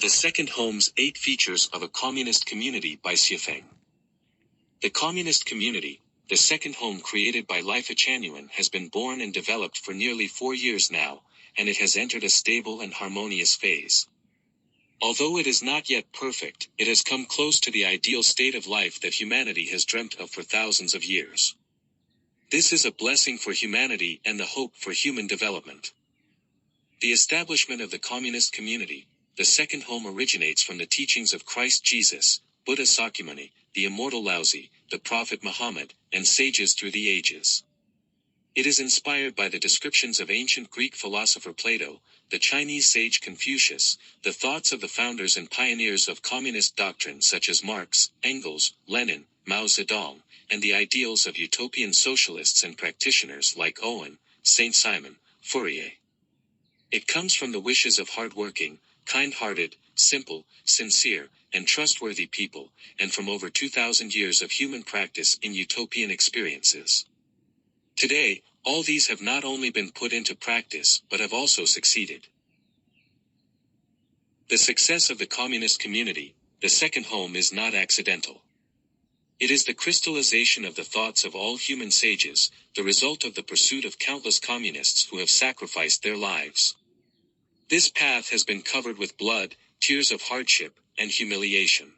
The Second Home's 8 Features of a Communist Community by Xiefeng. The communist community, the second home created by Lifechanyuan, has been born and developed for nearly 4 years now, and it has entered a stable and harmonious phase. Although it is not yet perfect, it has come close to the ideal state of life that humanity has dreamt of for thousands of years. This is a blessing for humanity and the hope for human development. The establishment of the communist community, the second home, originates from the teachings of Christ Jesus, Buddha Sakyamuni, the immortal Laozi, the Prophet Muhammad, and sages through the ages. It is inspired by the descriptions of ancient Greek philosopher Plato, the Chinese sage Confucius, the thoughts of the founders and pioneers of communist doctrine such as Marx, Engels, Lenin, Mao Zedong, and the ideals of utopian socialists and practitioners like Owen, Saint Simon, Fourier. It comes from the wishes of hard-working, kind-hearted, simple, sincere, and trustworthy people, and from over 2,000 years of human practice in utopian experiences. Today, all these have not only been put into practice, but have also succeeded. The success of the communist community, the second home, is not accidental. It is the crystallization of the thoughts of all human sages, the result of the pursuit of countless communists who have sacrificed their lives. This path has been covered with blood, tears of hardship, and humiliation.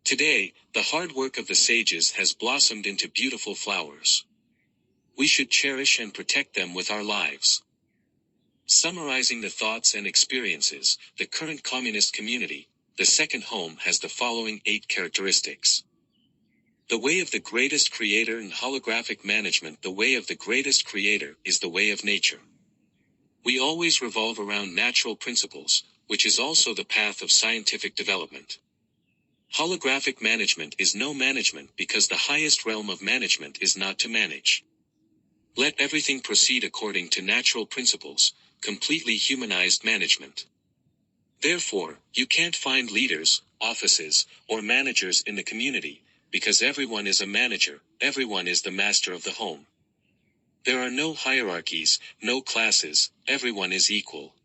Today, the hard work of the sages has blossomed into beautiful flowers. We should cherish and protect them with our lives. Summarizing the thoughts and experiences, the current communist community, the second home, has the following 8 characteristics. The way of the greatest creator in holographic management. The way of the greatest creator is the way of nature. We always revolve around natural principles, which is also the path of scientific development. Holographic management is no management because the highest realm of management is not to manage. Let everything proceed according to natural principles, completely humanized management. Therefore, you can't find leaders, offices, or managers in the community, because everyone is a manager, everyone is the master of the home. There are no hierarchies, no classes, everyone is equal.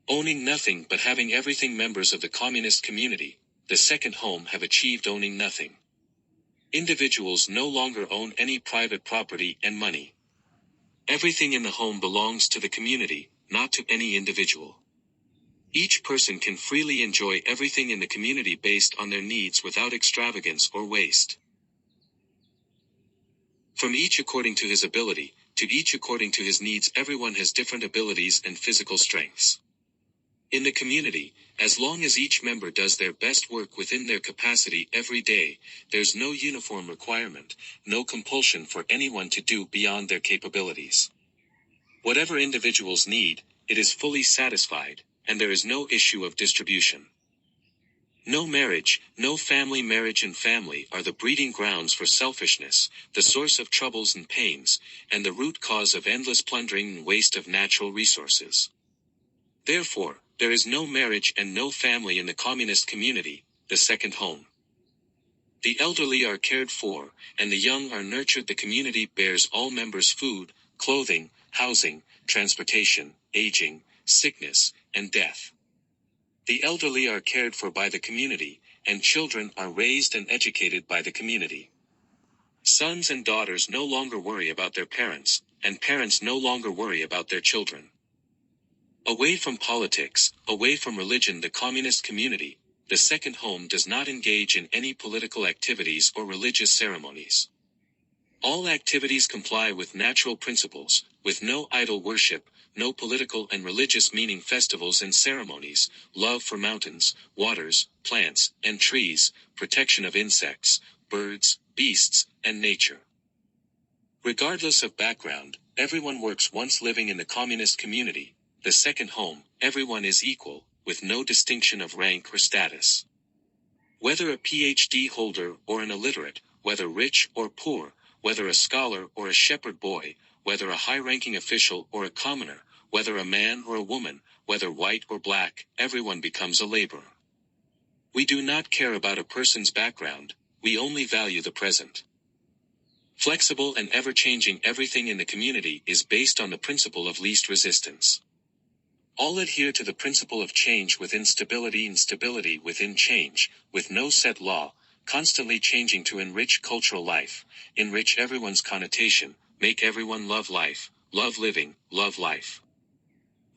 Owning nothing but having everything. Members of the communist community, the second home, have achieved owning nothing. Individuals no longer own any private property and money. Everything in the home belongs to the community, not to any individual. Each person can freely enjoy everything in the community based on their needs without extravagance or waste. From each according to his ability, to each according to his needs. Everyone has different abilities and physical strengths. In the community, as long as each member does their best work within their capacity every day, there's no uniform requirement, no compulsion for anyone to do beyond their capabilities. Whatever individuals need, it is fully satisfied, and there is no issue of distribution. No marriage, no family. Marriage and family are the breeding grounds for selfishness, the source of troubles and pains, and the root cause of endless plundering and waste of natural resources. Therefore, there is no marriage and no family in the communist community, the second home. The elderly are cared for, and the young are nurtured. The community bears all members food, clothing, housing, transportation, aging, sickness, and death. The elderly are cared for by the community, and children are raised and educated by the community. Sons and daughters no longer worry about their parents, and parents no longer worry about their children. Away from politics, away from religion. The communist community, the second home, does not engage in any political activities or religious ceremonies. All activities comply with natural principles, with no idol worship, no political and religious meaning. Festivals and ceremonies, love for mountains, waters, plants, and trees, protection of insects, birds, beasts, and nature. Regardless of background, everyone works. Once living in the communist community, the second home, everyone is equal, with no distinction of rank or status. Whether a PhD holder or an illiterate, whether rich or poor, whether a scholar or a shepherd boy, whether a high-ranking official or a commoner, whether a man or a woman, whether white or black, everyone becomes a laborer. We do not care about a person's background, we only value the present. Flexible and ever-changing. Everything in the community is based on the principle of least resistance. All adhere to the principle of change within stability and stability within change, with no set law, constantly changing to enrich cultural life, enrich everyone's connotation, make everyone love life, love living, love life.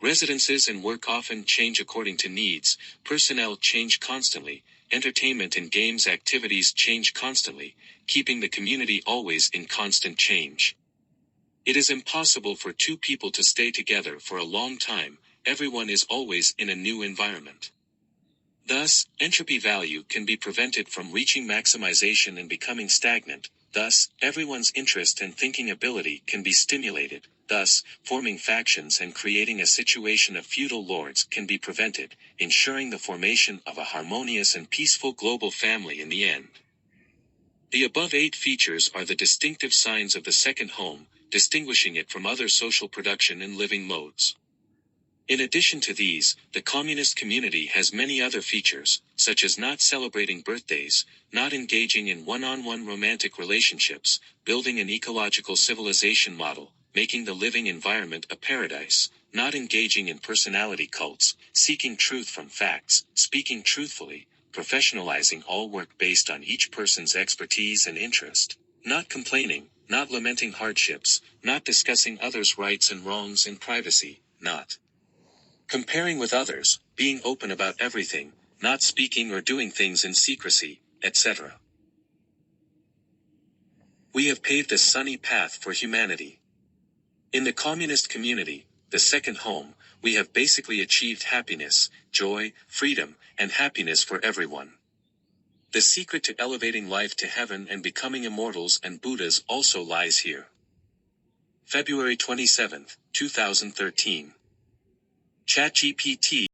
Residences and work often change according to needs, personnel change constantly, entertainment and games activities change constantly, keeping the community always in constant change. It is impossible for two people to stay together for a long time, everyone is always in a new environment. Thus, entropy value can be prevented from reaching maximization and becoming stagnant, thus, everyone's interest and thinking ability can be stimulated, thus, forming factions and creating a situation of feudal lords can be prevented, ensuring the formation of a harmonious and peaceful global family in the end. The above 8 features are the distinctive signs of the second home, distinguishing it from other social production and living modes. In addition to these, the communist community has many other features, such as not celebrating birthdays, not engaging in one-on-one romantic relationships, building an ecological civilization model, making the living environment a paradise, not engaging in personality cults, seeking truth from facts, speaking truthfully, professionalizing all work based on each person's expertise and interest, not complaining, not lamenting hardships, not discussing others' rights and wrongs in privacy, not comparing with others, being open about everything, not speaking or doing things in secrecy, etc. We have paved a sunny path for humanity. In the communist community, the second home, we have basically achieved happiness, joy, freedom, and happiness for everyone. The secret to elevating life to heaven and becoming immortals and Buddhas also lies here. February 27, 2013. ChatGPT